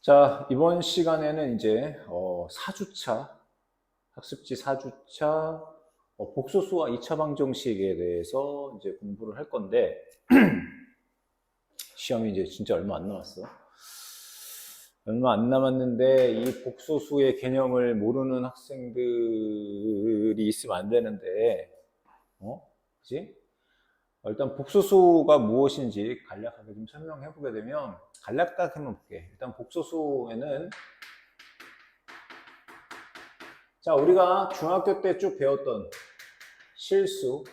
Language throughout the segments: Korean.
자, 이번 시간에는 이제 4주차, 학습지 4주차 복소수와 2차 방정식에 대해서 이제 공부를 할 건데 시험이 이제 진짜 얼마 안 남았어. 얼마 안 남았는데 이 복소수의 개념을 모르는 학생들이 있으면 안 되는데 그지? 일단 복소수가 무엇인지 간략하게 좀 설명해 보게 되면 간략하게 한번 볼게. 일단 복소수에는 자, 우리가 중학교 때 쭉 배웠던 실수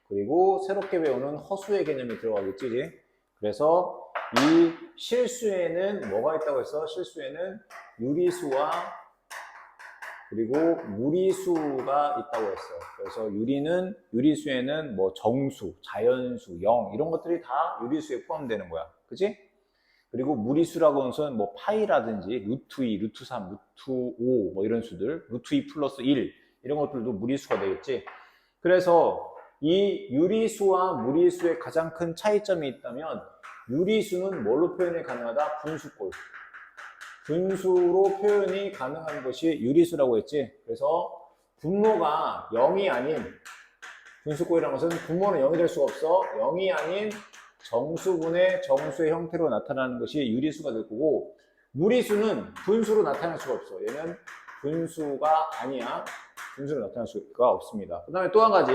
그리고 새롭게 배우는 허수의 개념이 들어가겠지. 그래서 이 실수에는 뭐가 있다고 했어? 실수에는 유리수와 그리고 무리수가 있다고 했어. 그래서 유리수에는 뭐 정수, 자연수, 영 이런 것들이 다 유리수에 포함되는 거야. 그치? 그리고 무리수라고 하는 것은 뭐 파이라든지 루트 2, 루트 3, 루트 5 뭐 이런 수들, 루트 2 플러스 1 이런 것들도 무리수가 되겠지. 그래서 이 유리수와 무리수의 가장 큰 차이점이 있다면 유리수는 뭘로 표현이 가능하다? 분수꼴. 분수로 표현이 가능한 것이 유리수라고 했지. 그래서 분모가 0이 아닌 분수꼴이라는 것은 분모는 0이 될 수가 없어. 0이 아닌 정수분의 정수의 형태로 나타나는 것이 유리수가 될 거고, 무리수는 분수로 나타날 수가 없어. 얘는 분수가 아니야. 분수로 나타날 수가 없습니다. 그 다음에 또 한 가지.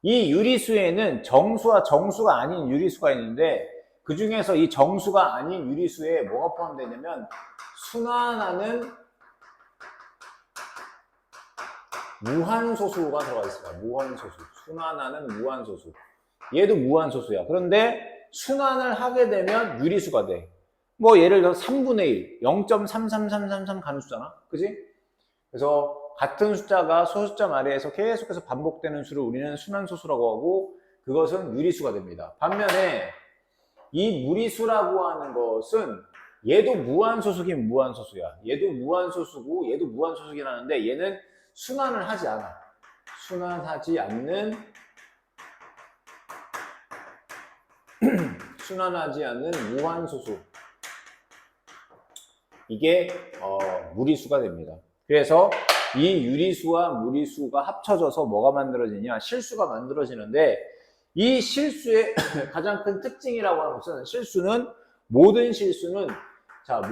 이 유리수에는 정수와 정수가 아닌 유리수가 있는데 그 중에서 이 정수가 아닌 유리수에 뭐가 포함되냐면 순환하는 무한소수가 들어가 있어요. 무한소수. 순환하는 무한소수. 얘도 무한소수야. 그런데 순환을 하게 되면 유리수가 돼. 뭐 예를 들어 3분의 1, 0.33333 가는 수잖아. 그지? 그래서 같은 숫자가 소수점 아래에서 계속해서 반복되는 수를 우리는 순환소수라고 하고 그것은 유리수가 됩니다. 반면에 이 무리수라고 하는 것은 얘도 무한소수긴 무한소수야. 얘도 무한소수고 얘도 무한소수긴 하는데 얘는 순환을 하지 않아. 순환하지 않는 순환하지 않는 무한소수. 이게 무리수가 됩니다. 그래서 이 유리수와 무리수가 합쳐져서 뭐가 만들어지냐? 실수가 만들어지는데 이 실수의 가장 큰 특징이라고 하는 것은 모든 실수는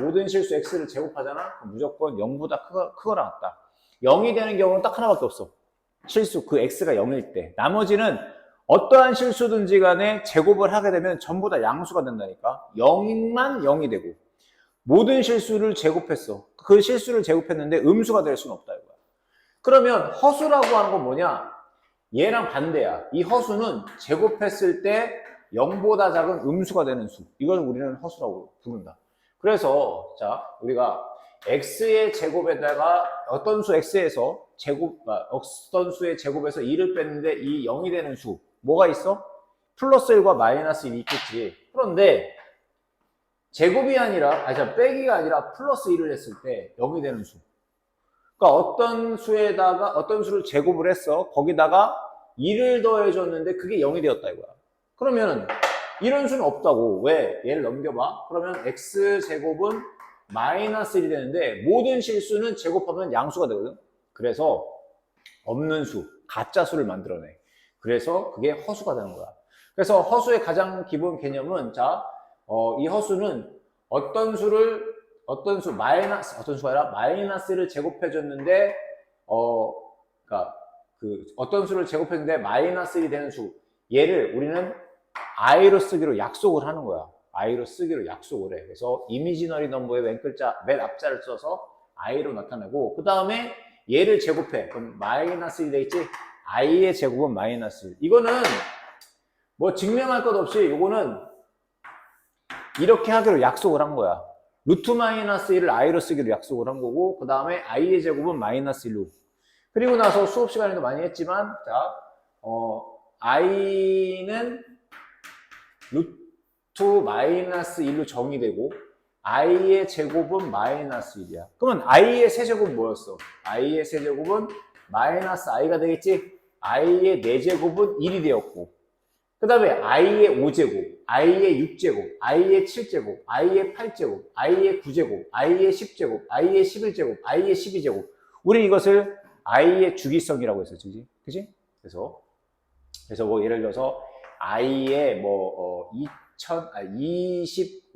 모든 실수 x를 제곱하잖아? 무조건 0보다 크거나 같다. 0이 되는 경우는 딱 하나밖에 없어. 실수 그 x가 0일 때. 나머지는 어떠한 실수든지 간에 제곱을 하게 되면 전부 다 양수가 된다니까. 0만 0이 되고 모든 실수를 제곱했어. 그 실수를 제곱했는데 음수가 될 수는 없다 이거야. 그러면 허수라고 하는 건 뭐냐? 얘랑 반대야. 이 허수는 제곱했을 때 0보다 작은 음수가 되는 수. 이걸 우리는 허수라고 부른다. 그래서 우리가 x의 제곱에다가 어떤 수 x에서 어떤 수의 제곱에서 2를 뺐는데 이 0이 되는 수. 뭐가 있어? 플러스 1과 마이너스 1이 있겠지. 그런데 제곱이 아니라, 빼기가 아니라 플러스 1을 했을 때 0이 되는 수. 그러니까 어떤 수를 제곱을 했어. 거기다가 2를 더해줬는데 그게 0이 되었다 이거야. 그러면 이런 수는 없다고. 왜? 얘를 넘겨봐. 그러면 x제곱은 마이너스 1이 되는데 모든 실수는 제곱하면 양수가 되거든. 그래서 없는 수, 가짜 수를 만들어내. 그래서 그게 허수가 되는 거야. 그래서 허수의 가장 기본 개념은 이 허수는 어떤 수가 아니라 마이너스를 제곱해줬는데 어떤 수를 제곱했는데 마이너스 1이 되는 수. 얘를 우리는 i로 쓰기로 약속을 하는 거야. i로 쓰기로 약속을 해. 그래서 이미지너리 넘버의 맨 앞자를 써서 i로 나타내고 그 다음에 얘를 제곱해. 그럼 마이너스 1이 되겠지? i의 제곱은 마이너스 1. 이거는 뭐 증명할 것 없이 이거는 이렇게 하기로 약속을 한 거야. 루트 마이너스 1을 i로 쓰기로 약속을 한 거고 그 다음에 i의 제곱은 마이너스 1로. 그리고 나서 수업 시간에도 많이 했지만 i는 루트 마이너스 1로 정의되고 i의 제곱은 마이너스 1이야. 그러면 i의 세제곱은 뭐였어? i의 세제곱은 마이너스 i가 되겠지? i의 4제곱은 1이 되었고 그 다음에 i의 5제곱, i의 6제곱, i의 7제곱, i의 8제곱, i의 9제곱, i의 10제곱, i의 11제곱, i의 12제곱. 우리 이것을 i의 주기성이라고 했었지, 그지? 그래서 뭐 예를 들어서 i의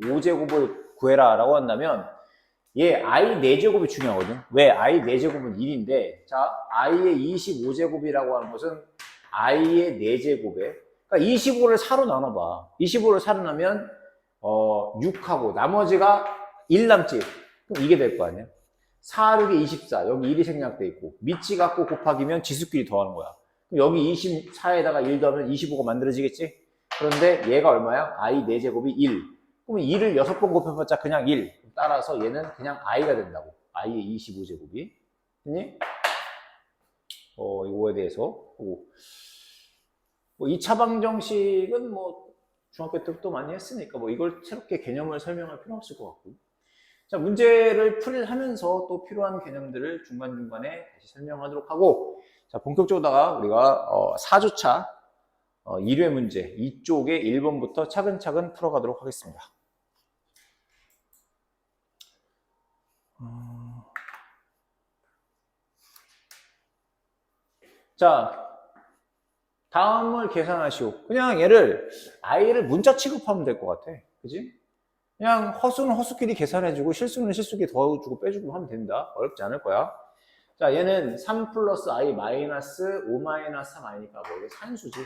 25제곱을 구해라라고 한다면 얘 i 4제곱이 중요하거든. 왜? i 4제곱은 1인데 자, i의 25제곱이라고 하는 것은 i의 4제곱에 그러니까 25를 4로 나눠봐. 25를 4로 나면 6하고 나머지가 1 남지. 그럼 이게 될 거 아니야. 4, 6에 24. 여기 1이 생략돼 있고 밑이 갖고 곱하기면 지수끼리 더하는 거야. 그럼 여기 24에다가 1 더하면 25가 만들어지겠지? 그런데 얘가 얼마야? i 4제곱이 1. 그러면 2를 6번 곱해봤자 그냥 1. 따라서 얘는 그냥 i가 된다고. i의 25제곱이. 됐니? 이거에 대해서 보고. 뭐 2차 방정식은 뭐 중학교 때부터 많이 했으니까 뭐 이걸 새롭게 개념을 설명할 필요 없을 것 같고. 자, 문제를 풀하면서 또 필요한 개념들을 중간중간에 다시 설명하도록 하고, 자, 본격적으로다가 우리가 4주차 1회 문제 이쪽에 1번부터 차근차근 풀어가도록 하겠습니다. 자, 다음을 계산하시오. 그냥 얘를 i를 문자 취급하면 될 것 같아. 그지? 그냥 허수는 허수끼리 계산해주고 실수는 실수끼리 더해주고 빼주고 하면 된다. 어렵지 않을 거야. 자, 얘는 3 플러스 i 마이너스 5 마이너스 3i니까 뭐 이게 산수지.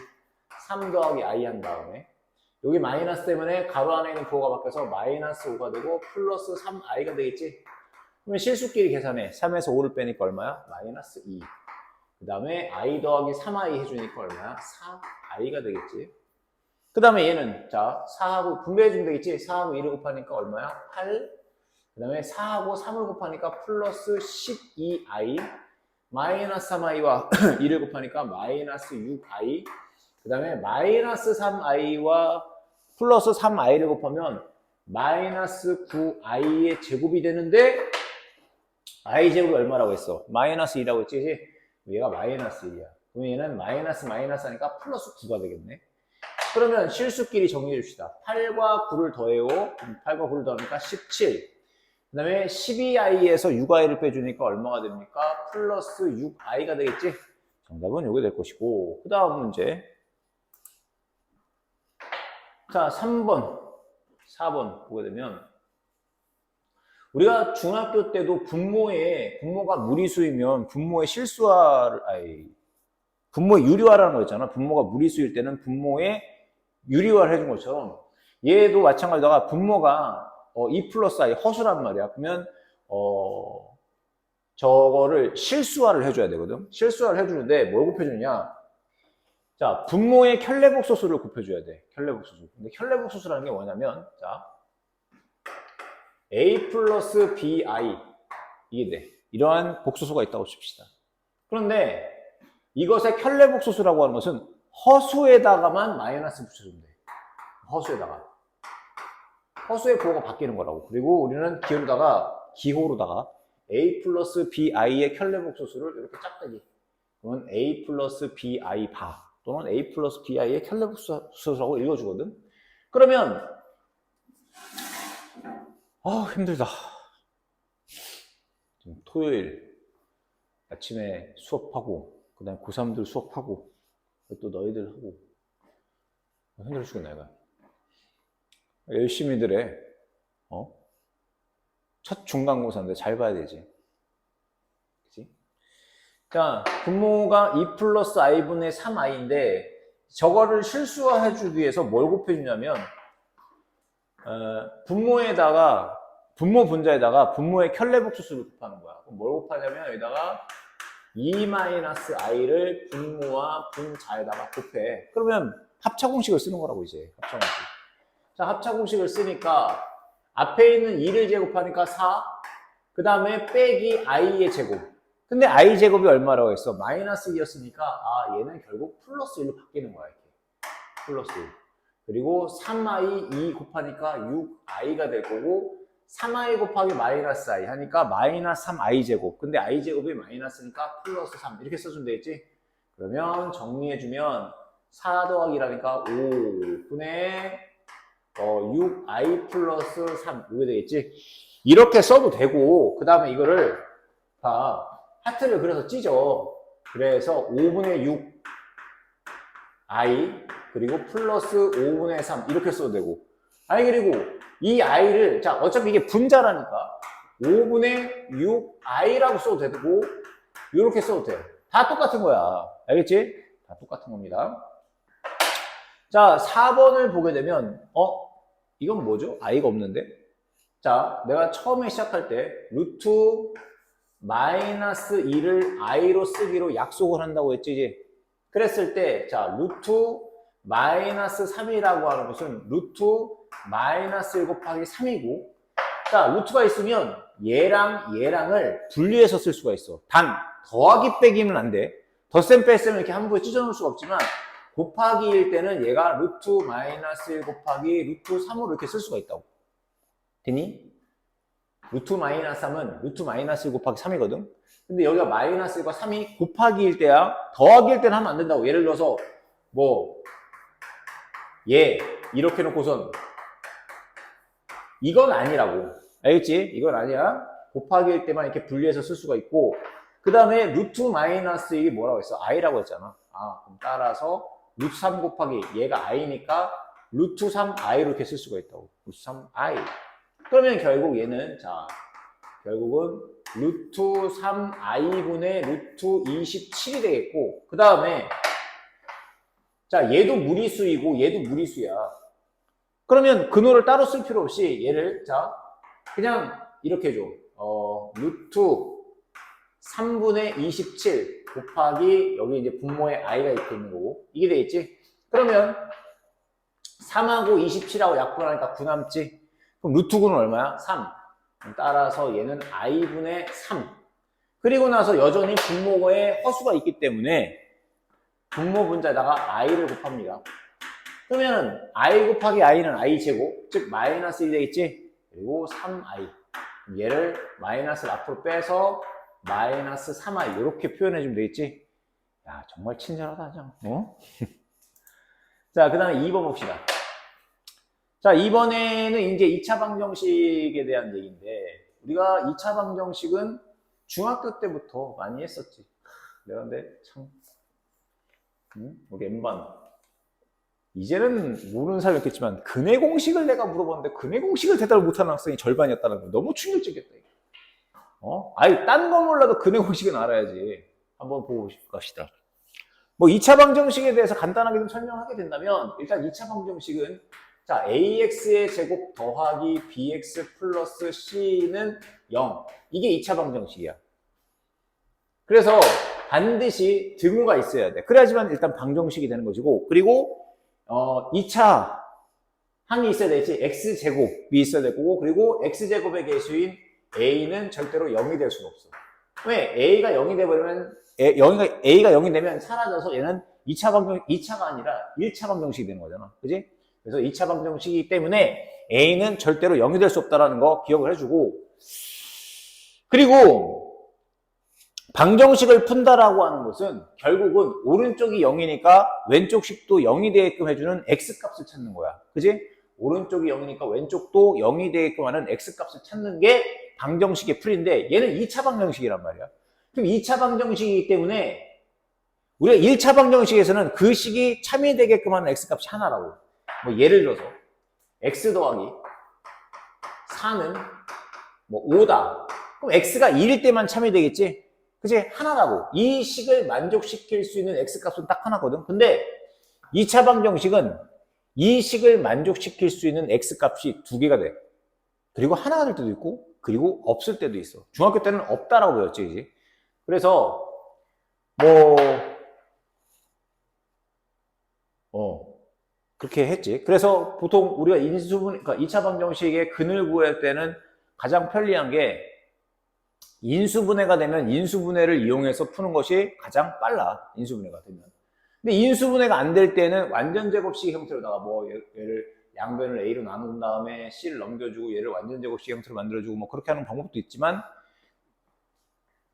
3 더하기 i 한 다음에 여기 마이너스 때문에 가로 안에 있는 부호가 바뀌어서 마이너스 5가 되고 플러스 3i가 되겠지. 그러면 실수끼리 계산해. 3에서 5를 빼니까 얼마야? 마이너스 2. 그 다음에 i 더하기 3i 해주니까 얼마야? 4i가 되겠지. 그 다음에 얘는 자 4하고 분배해주면 되겠지. 4하고 2를 곱하니까 얼마야? 8. 그 다음에 4하고 3을 곱하니까 플러스 12i 마이너스 3i와 2를 곱하니까 마이너스 6i. 그 다음에 마이너스 3i와 플러스 3i를 곱하면 마이너스 9i의 제곱이 되는데 i 제곱이 얼마라고 했어? 마이너스 2라고 했지? 얘가 마이너스 1이야. 그럼 얘는 마이너스 마이너스 하니까 플러스 9가 되겠네. 그러면 실수끼리 정리해 줍시다. 8과 9를 더해요. 8과 9를 더하니까 17. 그 다음에 12i에서 6i를 빼주니까 얼마가 됩니까? 플러스 6i가 되겠지? 정답은 이게 될 것이고. 그 다음 문제. 자, 3번, 4번 보게 되면 우리가 중학교 때도 분모가 무리수이면 분모의 분모의 유리화라는 거 있잖아. 분모가 무리수일 때는 분모의 유리화를 해준 것처럼 얘도 마찬가지다가 분모가 2 플러스 i 허수란 말이야. 그러면 저거를 실수화를 해줘야 되거든. 실수화를 해주는데 뭘 곱해주냐? 자, 분모의 켤레복소수를 곱해줘야 돼. 켤레복소수. 근데 켤레복소수라는 게 뭐냐면 자 a 플러스 bi 이게 돼. 이러한 복소수가 있다고 칩시다. 그런데 이것의 켤레복소수라고 하는 것은 허수에다가만 마이너스 붙여주면 돼. 허수에다가. 허수의 부호가 바뀌는 거라고. 그리고 우리는 기호로다가 a 플러스 bi의 켤레복소수를 이렇게 짝대기. 그러면 a 플러스 bi 바 또는 a 플러스 bi의 켤레복소수라고 읽어주거든. 그러면 힘들다. 토요일 아침에 수업하고 그 다음에 고3들 수업하고 또 너희들 하고 힘들어 죽겠네 내가. 열심히들 해. 첫 중간고사인데 잘 봐야 되지. 그치? 자, 분모가 2 플러스 i분의 3i인데 저거를 실수화해주기 위해서 뭘 곱해주냐면 분모 분자에다가 분모의 켤레복소수를 곱하는 거야. 그럼 뭘 곱하냐면 여기다가 2-i를 분모와 분자에다가 곱해. 그러면 합차공식을 쓰는 거라고 이제. 합차공식. 자, 합차공식을 쓰니까 앞에 있는 2를 제곱하니까 4. 그 다음에 빼기 i의 제곱. 근데 i 제곱이 얼마라고 했어? 마이너스 2였으니까 얘는 결국 플러스 1로 바뀌는 거야. 이렇게. 플러스 1. 그리고 3i 2 곱하니까 6i가 될 거고 3i 곱하기 마이너스 i 하니까 마이너스 3i 제곱. 근데 i 제곱이 마이너스니까 플러스 3 이렇게 써주면 되겠지? 그러면 정리해주면 4 더하기라니까 5분의 6i 플러스 3 이게 되겠지? 이렇게 써도 되고 그 다음에 이거를 다 하트를 그려서 찢어. 그래서 5분의 6i 그리고 플러스 5분의 3 이렇게 써도 되고 아니 그리고 이 i를 자 어차피 이게 분자라니까 5분의 6i라고 써도 되고 이렇게 써도 돼. 다 똑같은 거야. 알겠지? 다 똑같은 겁니다. 자 4번을 보게 되면 이건 뭐죠? i가 없는데? 자 내가 처음에 시작할 때 루트 마이너스 2를 i로 쓰기로 약속을 한다고 했지 이제. 그랬을 때 자 루트 마이너스 3이라고 하는 것은 루트 마이너스 1 곱하기 3이고 자 루트가 있으면 얘랑 얘랑을 분리해서 쓸 수가 있어. 단 더하기 빼기는 안 돼. 덧셈 뺄셈을 이렇게 한 번에 찢어 놓을 수가 없지만 곱하기일 때는 얘가 루트 마이너스 1 곱하기 루트 3으로 이렇게 쓸 수가 있다고. 되니? 루트 마이너스 3은 루트 마이너스 1 곱하기 3이거든. 근데 여기가 마이너스 1과 3이 곱하기일 때야. 더하기일 때는 하면 안 된다고. 예를 들어서 얘 이렇게 놓고선 이건 아니라고. 알겠지? 이건 아니야. 곱하기일 때만 이렇게 분리해서 쓸 수가 있고 그 다음에 루트 마이너스 이게 뭐라고 했어? i라고 했잖아. 그럼 따라서 루트 3 곱하기 얘가 i니까 루트 3i로 이렇게 쓸 수가 있다고. 루트 3i. 그러면 결국 얘는 자 결국은 루트 3i분의 루트 27이 되겠고 그 다음에 자 얘도 무리수이고 얘도 무리수야. 그러면 근호를 따로 쓸 필요 없이 얘를 자 그냥 이렇게 해줘. 루트 3분의 27 곱하기 여기 이제 분모에 i가 이렇게 있는 거고 이게 되겠지? 그러면 3하고 27하고 약분하니까 9 남지? 그럼 루트 9는 얼마야? 3. 따라서 얘는 i분의 3. 그리고 나서 여전히 분모에 허수가 있기 때문에 분모 분자에다가 i를 곱합니다. 그러면 i 곱하기 i는 i제곱, 즉 마이너스 1이 되겠지? 그리고 3i. 얘를 마이너스를 앞으로 빼서 마이너스 3i 이렇게 표현해주면 되겠지? 야 정말 친절하다. 자 그 다음에 2번 봅시다. 자 이번에는 이제 2차 방정식에 대한 얘기인데 우리가 2차 방정식은 중학교 때부터 많이 했었지. 내가 근데 참 우리 N반 이제는 모르는 사람이 있겠지만 근해 공식을 내가 물어봤는데 근해 공식을 대답을 못하는 학생이 절반이었다는 거 너무 충격적이었다. 아니 딴 건 몰라도 근해 공식은 알아야지. 한번 보고 갑시다. 2차 방정식에 대해서 간단하게 좀 설명하게 된다면 일단 2차 방정식은 자 ax의 제곱 더하기 bx 플러스 c는 0 이게 2차 방정식이야. 그래서 반드시 등호가 있어야 돼. 그래야지만 일단 방정식이 되는 것이고 그리고 2차 항이 있어야 되지. x제곱이 있어야 될 거고 그리고 x제곱의 개수인 a는 절대로 0이 될 수가 없어. 왜? a가 0이 돼버리면 a가 0이 되면 사라져서 얘는 2차가 아니라 1차 방정식이 되는 거잖아. 그지? 그래서 2차 방정식이기 때문에 a는 절대로 0이 될 수 없다는 거 기억을 해주고 그리고 방정식을 푼다라고 하는 것은 결국은 오른쪽이 0이니까 왼쪽 식도 0이 되게끔 해주는 x값을 찾는 거야. 그지? 오른쪽이 0이니까 왼쪽도 0이 되게끔 하는 x값을 찾는 게 방정식의 풀인데 얘는 2차 방정식이란 말이야. 그럼 2차 방정식이기 때문에 우리가 1차 방정식에서는 그 식이 참여되게끔 하는 x값이 하나라고. 예를 들어서 x 더하기 4는 5다. 그럼 x가 1일 때만 참여되겠지? 그치? 하나라고. 이 식을 만족시킬 수 있는 x값은 딱 하나거든. 근데 2차 방정식은 이 식을 만족시킬 수 있는 x값이 2개가 돼. 그리고 하나가 될 때도 있고 그리고 없을 때도 있어. 중학교 때는 없다라고 배웠지. 그치? 그래서 그렇게 했지. 그래서 보통 우리가 그러니까 2차 방정식의 근을 구할 때는 가장 편리한 게 인수분해가 되면 인수분해를 이용해서 푸는 것이 가장 빨라. 인수분해가 되면. 근데 인수분해가 안 될 때는 완전제곱식 형태로다가 얘를 양변을 a로 나눈 다음에 c를 넘겨주고 얘를 완전제곱식 형태로 만들어주고 그렇게 하는 방법도 있지만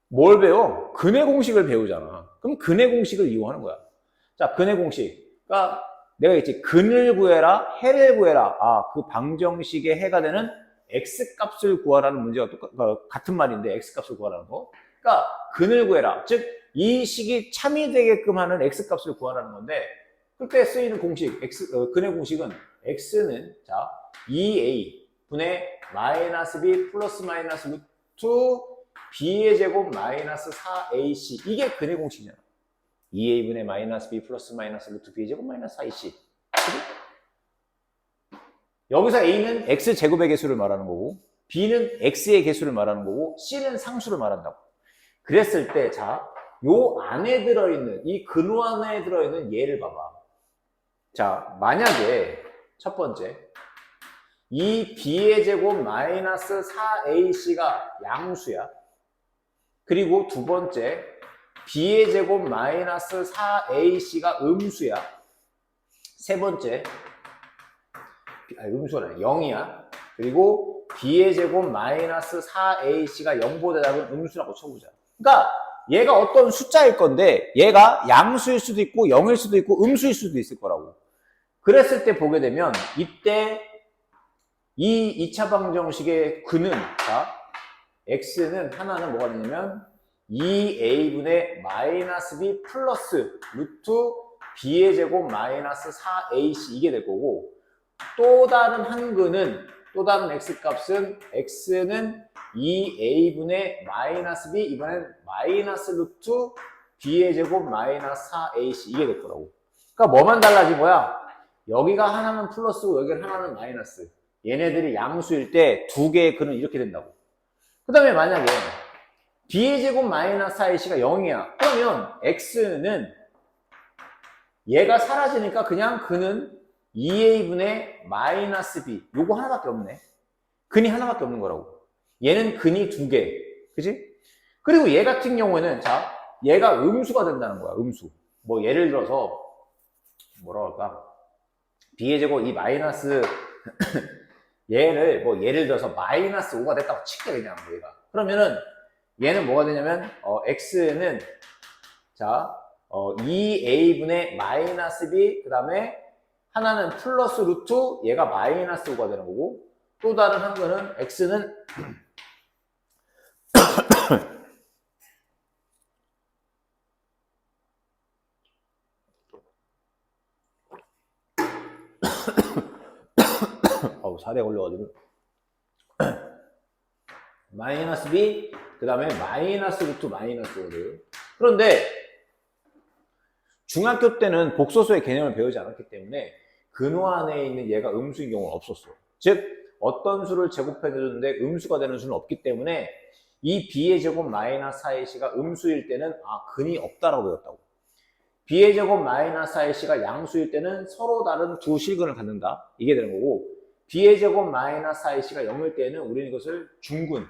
뭘 배워? 근해 공식을 배우잖아. 그럼 근해 공식을 이용하는 거야. 자, 근해 공식. 그러니까 내가 있지 근을 구해라, 해를 구해라. 아, 그 방정식의 해가 되는 x 값을 구하라는 문제가 같은 말인데 x 값을 구하라는 거. 그러니까 근을 구해라. 즉 이 식이 참이 되게끔 하는 x 값을 구하라는 건데 그때 쓰이는 공식 근의 공식은 x는 자 2a 분의 마이너스 b 플러스 마이너스 루트 b의 제곱 마이너스 4ac 이게 근의 공식이잖아. 2a분의 마이너스 b 플러스 마이너스 루트 b의 제곱 마이너스 4ac. 여기서 a는 x제곱의 개수를 말하는 거고 b는 x의 개수를 말하는 거고 c는 상수를 말한다고. 그랬을 때 자, 요 안에 들어있는 이 근호 안에 들어있는 얘를 봐봐. 자, 만약에 첫 번째 이 b의 제곱 마이너스 4ac가 양수야. 그리고 두 번째 b의 제곱 마이너스 4ac가 음수야. 세 번째 음수가 아니야 0이야. 그리고 b의 제곱 마이너스 4ac가 0보다 작은 음수라고 쳐보자. 그러니까 얘가 어떤 숫자일 건데 얘가 양수일 수도 있고 0일 수도 있고 음수일 수도 있을 거라고. 그랬을 때 보게 되면 이때 이 2차 방정식의 근은 자 x는 하나는 뭐가 되냐면 2a분의 마이너스 b 플러스 루트 b의 제곱 마이너스 4ac 이게 될 거고 또 다른 한 근은 또 다른 x값은 x는 2a분의 마이너스 b 이번엔 마이너스 루트 b의 제곱 마이너스 4ac 이게 될 거라고. 그러니까 뭐만 달라진 거야? 여기가 하나는 플러스고 여기는 하나는 마이너스. 얘네들이 양수일 때 두 개의 근은 이렇게 된다고. 그 다음에 만약에 b의 제곱 마이너스 4ac가 0이야. 그러면 x는 얘가 사라지니까 그냥 근은 2a분의 마이너스 b 요거 하나밖에 없네. 근이 하나밖에 없는 거라고. 얘는 근이 두 개. 그치? 그리고 얘 같은 경우에는 자 얘가 음수가 된다는 거야. 음수. 뭐 예를 들어서 뭐라 할까? b의 제곱 이 마이너스 얘를 뭐 예를 들어서 마이너스 5가 됐다고 칠게 그냥 얘가. 그러면은 얘는 뭐가 되냐면 x는 자 2a분의 마이너스 b 그 다음에 하나는 플러스 루트 얘가 마이너스 5가 되는 거고 또 다른 한 거는 x는 살에 걸려가지고 마이너스 b 그 다음에 마이너스 루트 마이너스 5를. 그런데 중학교 때는 복소수의 개념을 배우지 않았기 때문에 근호 안에 있는 얘가 음수인 경우는 없었어. 즉 어떤 수를 제곱해주는데 음수가 되는 수는 없기 때문에 이 b의 제곱 마이너스 4ac가 음수일 때는 아 근이 없다라고 배웠다고. b의 제곱 마이너스 4ac가 양수일 때는 서로 다른 두 실근을 갖는다. 이게 되는 거고 b의 제곱 마이너스 4ac가 0일 때는 우리는 이것을 중근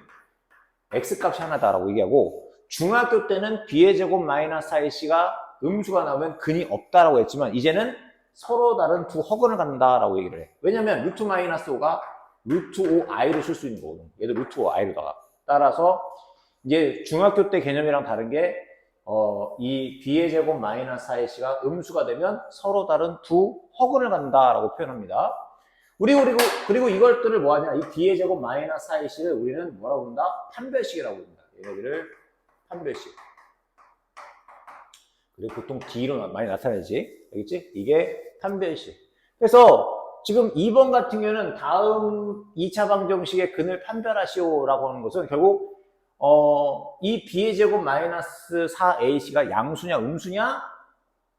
x값이 하나다라고 얘기하고 중학교 때는 b의 제곱 마이너스 4ac가 음수가 나오면 근이 없다라고 했지만 이제는 서로 다른 두 허근을 갖는다라고 얘기를 해. 왜냐면 루트 마이너스 5가 루트 5i로 쓸 수 있는 거거든. 얘도 루트 5i로다가. 따라서 이제 중학교 때 개념이랑 다른 게 이 b의 제곱 마이너스 4ac가 음수가 되면 서로 다른 두 허근을 갖는다라고 표현합니다. 그리고 이것들을 뭐하냐? 이 b의 제곱 마이너스 4ac를 우리는 뭐라고 부른다? 판별식이라고 부른다. 얘네들을 판별식. 그리고 보통 D로 많이 나타나지. 알겠지? 이게 판별식. 그래서 지금 2번 같은 경우는 다음 2차 방정식의 근을 판별하시오라고 하는 것은 결국 이 b의 제곱 마이너스 4ac가 양수냐 음수냐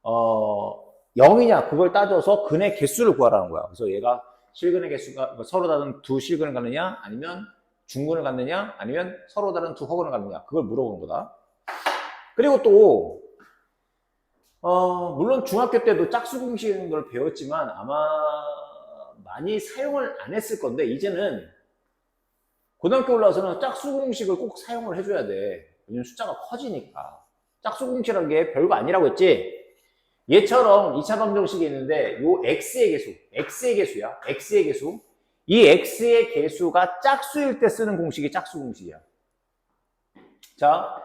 0이냐 그걸 따져서 근의 개수를 구하라는 거야. 그래서 얘가 실근의 개수가 서로 다른 두 실근을 갖느냐 아니면 중근을 갖느냐 아니면 서로 다른 두 허근을 갖느냐 그걸 물어보는 거다. 그리고 또 물론 중학교 때도 짝수 공식인 걸 배웠지만 아마 많이 사용을 안 했을 건데 이제는 고등학교 올라와서는 짝수 공식을 꼭 사용을 해줘야 돼. 왜냐면 숫자가 커지니까. 짝수 공식이라는 게 별거 아니라고 했지. 얘처럼 2차 방정식이 있는데 요 x의 개수야. x의 개수. 이 x의 개수가 짝수일 때 쓰는 공식이 짝수 공식이야. 자,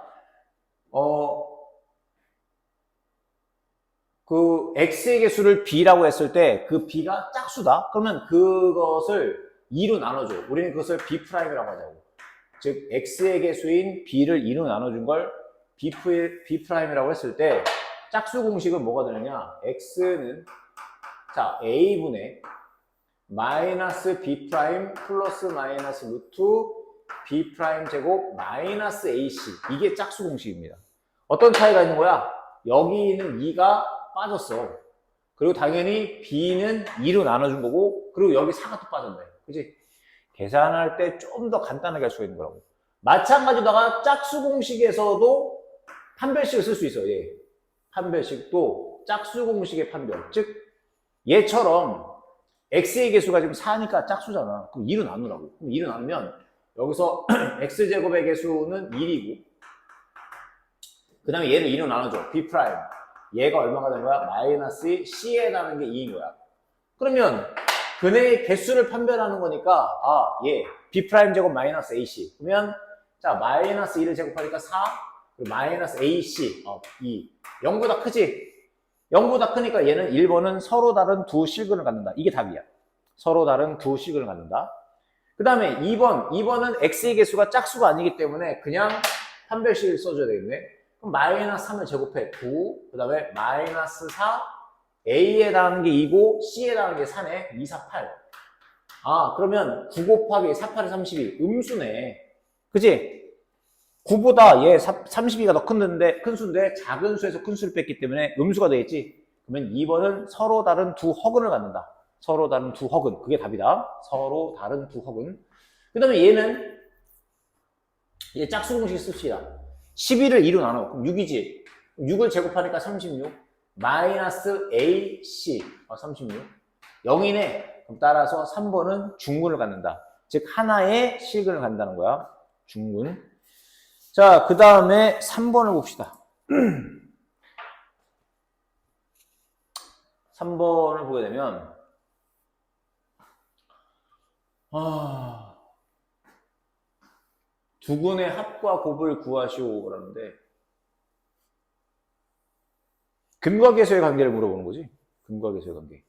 그 x의 개수를 b라고 했을 때 그 b가 짝수다? 그러면 그것을 2로 나눠줘. 우리는 그것을 b'이라고 하자고. 즉 x의 개수인 b를 2로 나눠준 걸 b'이라고 했을 때 짝수 공식은 뭐가 되느냐? x는 자 a분의 마이너스 b' 플러스 마이너스 루트 b' 제곱 마이너스 ac 이게 짝수 공식입니다. 어떤 차이가 있는 거야? 여기는 2가 빠졌어. 그리고 당연히 b는 2로 나눠준 거고 그리고 여기 4가 또 빠졌네. 그치? 계산할 때 좀 더 간단하게 할 수가 있는 거라고. 마찬가지로다가 짝수 공식에서도 판별식을 쓸 수 있어요. 예. 판별식도 짝수 공식의 판별. 즉 얘처럼 x의 개수가 지금 4니까 짝수잖아. 그럼 2로 나누라고. 그럼 2로 나누면 여기서 x제곱의 개수는 1이고 그 다음에 얘를 2로 나눠줘. b'. 얘가 얼마가 된 거야? 마이너스 c에 나는 게 2인 거야. 그러면 근의 개수를 판별하는 거니까 얘 b' 제곱 마이너스 ac. 그러면 자 마이너스 2를 제곱하니까 4 그리고 마이너스 ac 2. 0보다 크지? 0보다 크니까 얘는 1번은 서로 다른 두 실근을 갖는다. 이게 답이야. 서로 다른 두 실근을 갖는다. 그 다음에 2번은 x의 개수가 짝수가 아니기 때문에 그냥 판별식을 써줘야 되겠네. 그럼 마이너스 3을 제곱해 9, 그 다음에 마이너스 4, a에 해당하는 게 2고 c에 해당하는 게 4네. 2, 4, 8. 그러면 9 곱하기 4, 8이 32. 음수네. 그치? 9보다 얘 32가 더 큰 수인데 작은 수에서 큰 수를 뺐기 때문에 음수가 되겠지? 그러면 2번은 서로 다른 두 허근을 갖는다. 서로 다른 두 허근. 그게 답이다. 서로 다른 두 허근. 그 다음에 얘 짝수 공식 씁시다. 11을 2로 나눠. 그럼 6이지. 6을 제곱하니까 36. 마이너스 AC. 36. 0이네. 그럼 따라서 3번은 중근을 갖는다. 즉, 하나의 실근을 갖는다는 거야. 중근. 자, 그 다음에 3번을 봅시다. 3번을 보게 되면, 두근의 합과 곱을 구하시오. 그러는데, 근과 계수의 관계를 물어보는 거지. 근과 계수의 관계.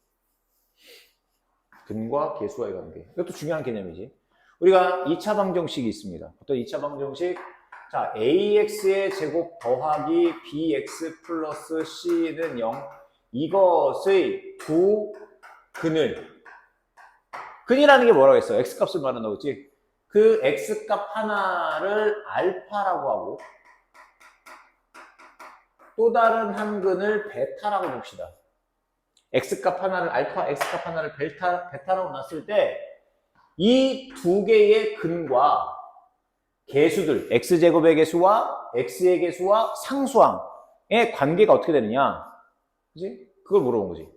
근과 계수와의 관계. 이것도 중요한 개념이지. 우리가 2차 방정식이 있습니다. 어떤 2차 방정식? 자, ax의 제곱 더하기 bx 플러스 c는 0. 이것의 두 근을. 근이라는 게 뭐라고 했어? x값을 말한다고 했지? 그 x값 하나를 알파라고 하고 또 다른 한 근을 베타라고 봅시다. x값 하나를 알파, x값 하나를 베타라고 놨을 때 이 두 개의 근과 개수들, x제곱의 개수와 x의 개수와 상수항의 관계가 어떻게 되느냐? 그지? 그걸 물어본 거지.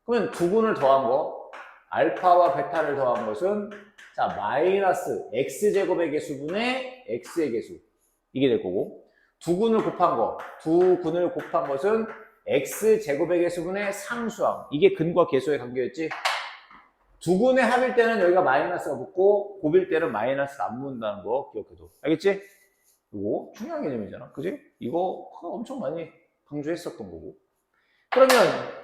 그러면 두 근을 더한 거, 알파와 베타를 더한 것은 자, 마이너스 x제곱의 개수분의 x의 개수. 이게 될 거고, 두 근을 곱한 거, 두 근을 곱한 것은 x제곱의 개수분의 상수항. 이게 근과 개수의 관계였지? 두 근의 합일 때는 여기가 마이너스가 붙고 곱일 때는 마이너스가 안 붙는다는 거 기억해둬. 알겠지? 이거 중요한 개념이잖아. 그지? 이거 엄청 많이 강조했었던 거고. 그러면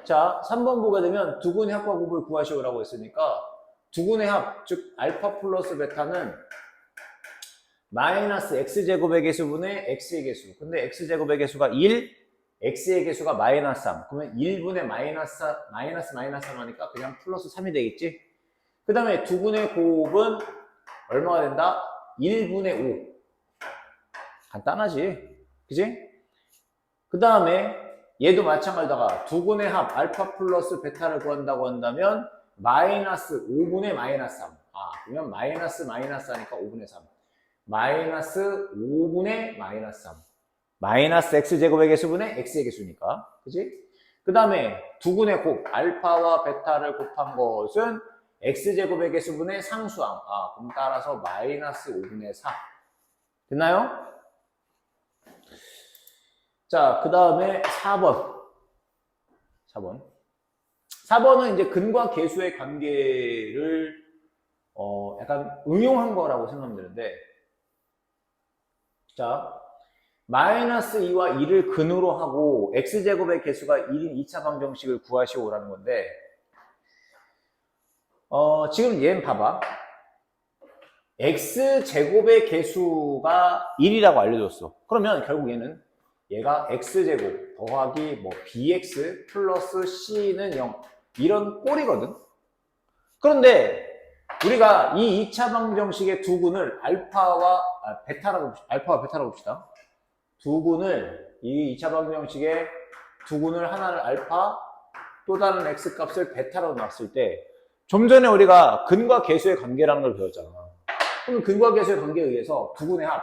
자 3번 보게 되면 두 근의 합과 곱을 구하시오라고 했으니까 두 근의 합, 즉 알파 플러스 베타는 마이너스 x제곱의 개수분의 x의 개수. 근데 x제곱의 개수가 1, x의 개수가 마이너스 3. 그러면 1분의 마이너스 3 하니까 그냥 플러스 3이 되겠지? 그 다음에 두 근의 곱은 얼마가 된다? 1분의 5. 간단하지? 그지? 그 다음에 얘도 마찬가지다가 두 근의 합 알파 플러스 베타를 구한다고 한다면 마이너스 5분의 마이너스 3. 그러면 마이너스 하니까 5분의 3. 마이너스 5분의 마이너스 3. 마이너스 x제곱의 개수분의 x의 개수니까. 그지? 그 다음에 두 근의 곱 알파와 베타를 곱한 것은 x제곱의 개수분의 상수항. 그럼 따라서 마이너스 5분의 4. 됐나요? 자, 그 다음에 4번. 4번은 이제 근과 계수의 관계를 약간 응용한 거라고 생각하면 되는데, 자, 마이너스 2와 2를 근으로 하고 x제곱의 개수가 1인 2차 방정식을 구하시오라는 건데 지금 얘는 봐봐. x제곱의 개수가 1이라고 알려줬어. 그러면 결국 얘가 x제곱 더하기 뭐 bx 플러스 c는 0 이런 꼴이거든. 그런데 우리가 이 2차 방정식의 두 군을 알파와 베타라고 봅시다. 두 군을 이 2차 방정식의 두 군을 하나를 알파 또 다른 x 값을 베타로 놨을 때 좀 전에 우리가 근과 계수의 관계라는 걸 배웠잖아. 그럼 근과 계수의 관계에 의해서 두 군의 합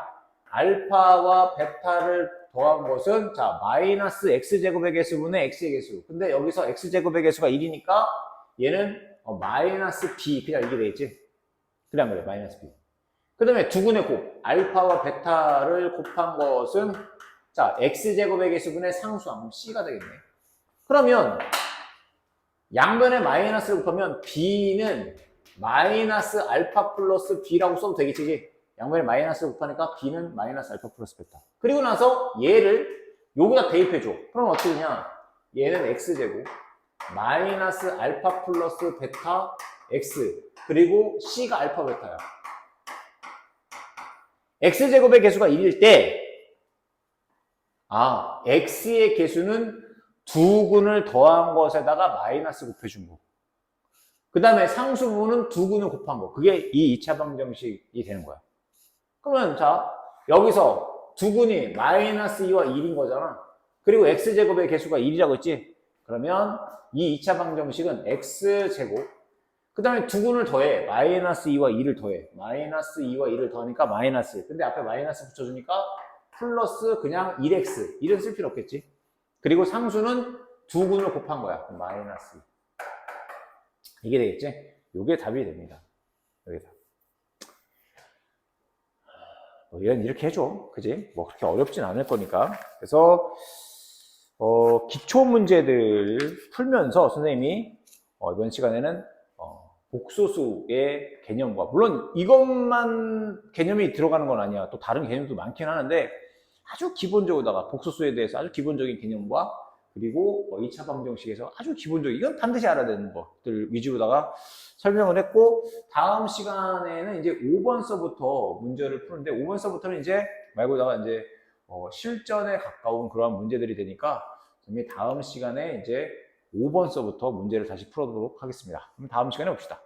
알파와 베타를 더한 것은 자 마이너스 x제곱의 개수분의 x의 개수. 근데 여기서 x제곱의 개수가 1이니까 얘는 마이너스 b 그냥 이게 되겠지. 그냥 그래 마이너스 b. 그 다음에 두 군의 곱 알파와 베타를 곱한 것은 자 x제곱의 개수분의 상수항 c가 되겠네. 그러면 양변에 마이너스를 곱하면 b는 마이너스 알파 플러스 b라고 써도 되겠지. 양변에 마이너스를 곱하니까 b는 마이너스 알파 플러스 베타. 그리고 나서 얘를 여기다 대입해줘. 그럼 어떻게 되냐? 얘는 x제곱 마이너스 알파 플러스 베타 x 그리고 c가 알파 베타야. x제곱의 개수가 1일 때 x의 개수는 두 군을 더한 것에다가 마이너스 곱해준 거. 그 다음에 상수분은 두 군을 곱한 거. 그게 이 2차 방정식이 되는 거야. 그러면 자 여기서 두 군이 마이너스 2와 1인 거잖아. 그리고 x제곱의 개수가 1이라고 했지. 그러면 이 2차 방정식은 x제곱 그 다음에 두 군을 더해. 마이너스 2와 2를 더해. 마이너스 2와 2를 더하니까 마이너스 1. 근데 앞에 마이너스 붙여주니까 플러스 그냥 1x. 1은 쓸 필요 없겠지. 그리고 상수는 두 군을 곱한 거야. 마이너스 2. 이게 되겠지? 이게 답이 됩니다. 여기다. 얘는 이렇게 해줘. 그지? 뭐 그렇게 어렵진 않을 거니까. 그래서, 기초 문제들 풀면서 선생님이, 이번 시간에는, 복소수의 개념과, 물론 이것만 개념이 들어가는 건 아니야. 또 다른 개념도 많긴 하는데, 아주 기본적으로다가 복소수에 대해서 아주 기본적인 개념과 그리고 2차 방정식에서 아주 기본적인 이건 반드시 알아야 되는 것들 위주로다가 설명을 했고 다음 시간에는 이제 5번서부터 문제를 푸는데 5번서부터는 이제 말 그대로 이제 실전에 가까운 그러한 문제들이 되니까 다음 시간에 이제 5번서부터 문제를 다시 풀어보도록 하겠습니다. 그럼 다음 시간에 봅시다.